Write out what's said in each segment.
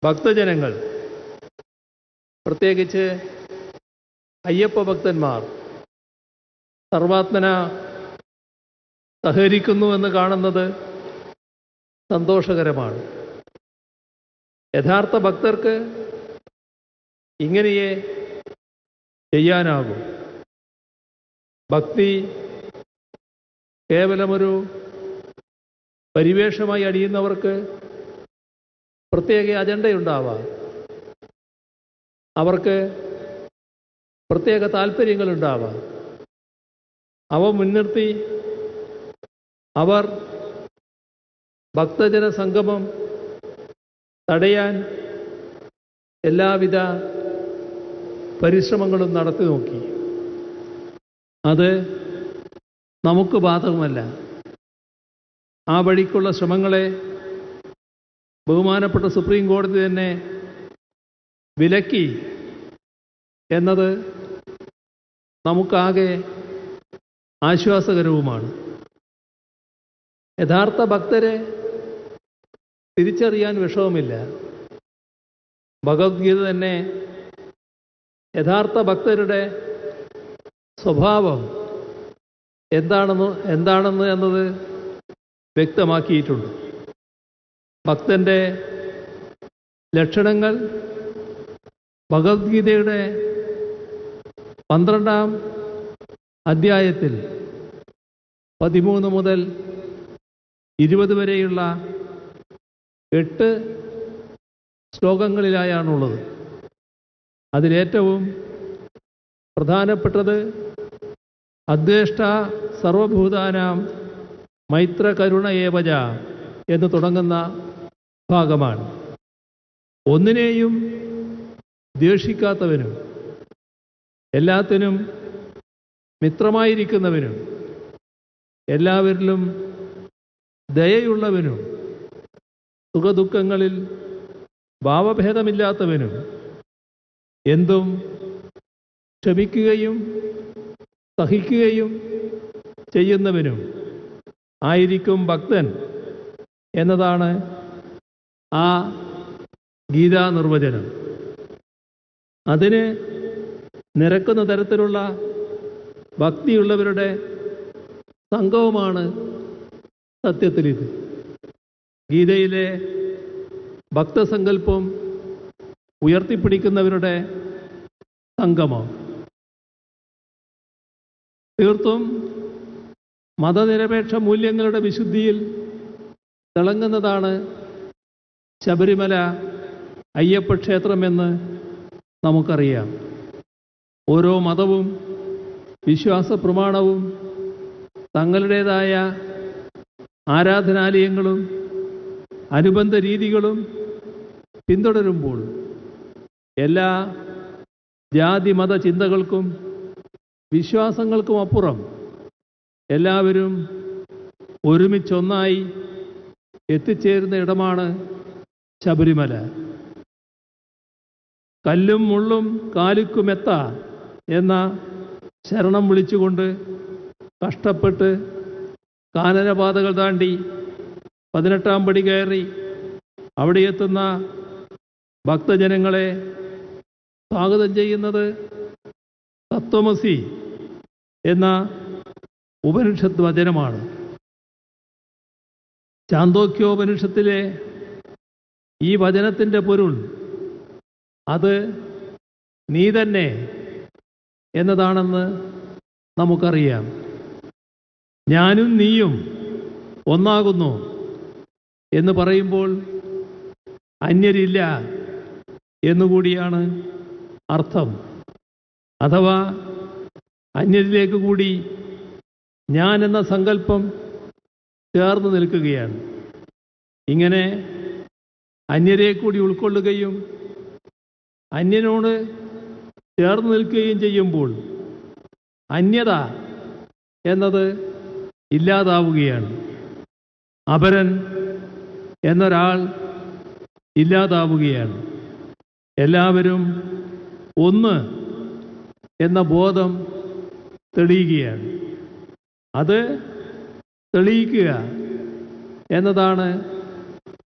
ഭക്തജനങ്ങൾ, പ്രത്യേകിച്ച് അയ്യപ്പ ഭക്തന്മാർ സർവാത്മന സഹകരിക്കുന്നുവെന്ന് കാണുന്നത് സന്തോഷകരമാണ്. യഥാർത്ഥ ഭക്തർക്ക് ഇങ്ങനെയേ ചെയ്യാനാകും. ഭക്തി കേവലമൊരു പരിവേഷമായി അണിയുന്നവർക്ക് പ്രത്യേക അജണ്ടയുണ്ടാവാം. അവർക്ക് പ്രത്യേക താല്പര്യങ്ങളുണ്ടാവാം. അവ മുൻനിർത്തി അവർ ഭക്തജന സംഗമം തടയാൻ എല്ലാവിധ പരിശ്രമങ്ങളും നടത്തി നോക്കി. അത് നമുക്ക് ബാധകമല്ല. ആ വഴിക്കുള്ള ശ്രമങ്ങളെ ബഹുമാനപ്പെട്ട സുപ്രീം കോടതി തന്നെ വിലക്കി എന്നത് നമുക്കാകെ ആശ്വാസകരവുമാണ്. യഥാർത്ഥ ഭക്തരെ തിരിച്ചറിയാൻ വിഷമമില്ല. ഭഗവത്ഗീത തന്നെ യഥാർത്ഥ ഭക്തരുടെ സ്വഭാവം എന്താണെന്ന് എന്നത് വ്യക്തമാക്കിയിട്ടുണ്ട്. ഭക്തന്റെ ലക്ഷണങ്ങൾ ഭഗവത്ഗീതയുടെ 12-ാം അധ്യായത്തിൽ 13 മുതൽ 20 വരെയുള്ള 8 ശ്ലോകങ്ങളിലായാണുള്ളത്. അതിലേറ്റവും പ്രധാനപ്പെട്ടത് അദ്വേഷ്ട സർവഭൂതാനാം മൈത്രകരുണ ഏവജ എന്ന് തുടങ്ങുന്ന ഭാഗമാണ്. ഒന്നിനെയും ദ്വേഷിക്കാത്തവനും എല്ലാത്തിനും മിത്രമായിരിക്കുന്നവനും എല്ലാവരിലും ദയയുള്ളവനും സുഖദുഃഖങ്ങളിൽ ഭാവഭേദമില്ലാത്തവനും എന്തും ക്ഷമിക്കുകയും സഹിക്കുകയും ചെയ്യുന്നവനും ആയിരിക്കും ഭക്തൻ എന്നതാണ് ആ ഗീതാ നിർവചനം. അതിന് നിരക്കുന്ന തരത്തിലുള്ള ഭക്തിയുള്ളവരുടെ സംഘവുമാണ് സത്യത്തിലിത്. ഗീതയിലെ ഭക്തസങ്കല്പം ഉയർത്തിപ്പിടിക്കുന്നവരുടെ സംഗമം. തീർത്തും മതനിരപേക്ഷ മൂല്യങ്ങളുടെ വിശുദ്ധിയിൽ തിളങ്ങുന്നതാണ് ശബരിമല അയ്യപ്പക്ഷേത്രമെന്ന് നമുക്കറിയാം. ഓരോ മതവും വിശ്വാസ പ്രമാണവും തങ്ങളുടേതായ ആരാധനാലയങ്ങളും അനുബന്ധ രീതികളും പിന്തുടരുമ്പോൾ എല്ലാ ജാതി മത ചിന്തകൾക്കും വിശ്വാസങ്ങൾക്കും അപ്പുറം എല്ലാവരും ഒരുമിച്ചൊന്നായി എത്തിച്ചേരുന്ന ഇടമാണ് ശബരിമല. കല്ലും മുള്ളും കാലുക്കുമെത്ത എന്ന ശരണം വിളിച്ചുകൊണ്ട് കഷ്ടപ്പെട്ട് കാനനപാതകൾ താണ്ടി 18-ാം പടി കയറി അവിടെ എത്തുന്ന ഭക്തജനങ്ങളെ സ്വാഗതം ചെയ്യുന്നത് തത്വമസി എന്ന ഉപനിഷത്ത് വചനമാണ്. ചാന്തോക്യോപനിഷത്തിലെ ഈ വചനത്തിൻ്റെ പൊരുൾ അത് നീ തന്നെ എന്നതാണെന്ന് നമുക്കറിയാം. ഞാനും നീയും ഒന്നാകുന്നു എന്ന് പറയുമ്പോൾ അന്യരില്ല എന്നുകൂടിയാണ് അർത്ഥം. അഥവാ അന്യരിലേക്ക് കൂടി ഞാൻ എന്ന സങ്കല്പം ചേർന്ന് നിൽക്കുകയാണ്. ഇങ്ങനെ അന്യരെ കൂടി ഉൾക്കൊള്ളുകയും അന്യനോട് ചേർന്ന് നിൽക്കുകയും ചെയ്യുമ്പോൾ അന്യത എന്നത് ഇല്ലാതാവുകയാണ്. അപരൻ എന്നൊരാൾ ഇല്ലാതാവുകയാണ്. എല്ലാവരും ഒന്ന് എന്ന ബോധം തെളിയുകയാണ്. അത് തെളിയിക്കുക എന്നതാണ്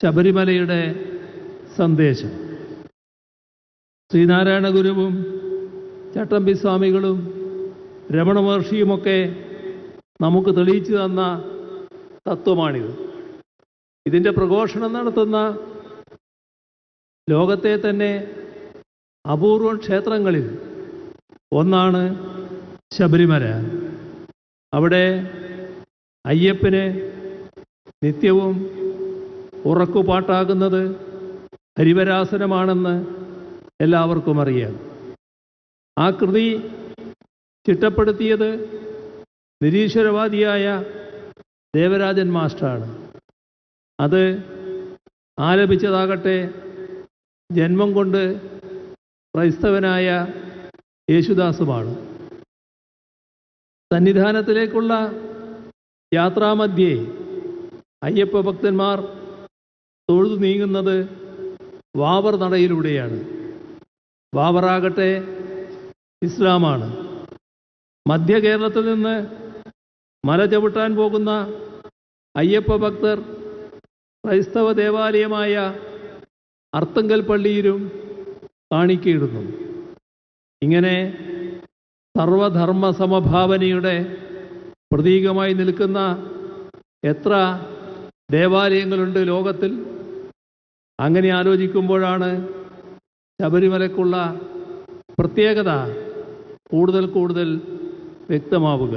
ശബരിമലയുടെ സന്ദേശം. ശ്രീനാരായണ ഗുരുവും ചട്ടമ്പി സ്വാമികളും രമണ മഹർഷിയുമൊക്കെ നമുക്ക് തെളിയിച്ചു തന്ന തത്വമാണിത്. ഇതിൻ്റെ പ്രഘോഷണം നടത്തുന്ന ലോകത്തെ തന്നെ അപൂർവം ക്ഷേത്രങ്ങളിൽ ഒന്നാണ് ശബരിമല. അവിടെ അയ്യപ്പന് നിത്യവും ഉറക്കുപാട്ടാകുന്നത് ഹരിവരാസനമാണെന്ന് എല്ലാവർക്കും അറിയാം. ആ കൃതി ചിട്ടപ്പെടുത്തിയത് നിരീശ്വരവാദിയായ ദേവരാജൻ മാസ്റ്ററാണ്. അത് ആലപിച്ചതാകട്ടെ ജന്മം കൊണ്ട് ക്രൈസ്തവനായ യേശുദാസുമാണ്. സന്നിധാനത്തിലേക്കുള്ള യാത്രാമധ്യേ അയ്യപ്പ ഭക്തന്മാർ തൊഴുതു നീങ്ങുന്നത് വാവർ നടയിലൂടെയാണ്. വാവറാകട്ടെ ഇസ്ലാമാണ്. മധ്യ കേരളത്തിൽ നിന്ന് മല ചവിട്ടാൻ പോകുന്ന അയ്യപ്പ ഭക്തർ ക്രൈസ്തവ ദേവാലയമായ അർത്തങ്കൽ പള്ളിയിലും കാണിക്കയിടുന്നു. ഇങ്ങനെ സർവധർമ്മ സമഭാവനയുടെ പ്രതീകമായി നിൽക്കുന്ന എത്ര ദേവാലയങ്ങളുണ്ട് ലോകത്തിൽ. അങ്ങനെ ആലോചിക്കുമ്പോഴാണ് ശബരിമലയ്ക്കുള്ള പ്രത്യേകത കൂടുതൽ വ്യക്തമാവുക.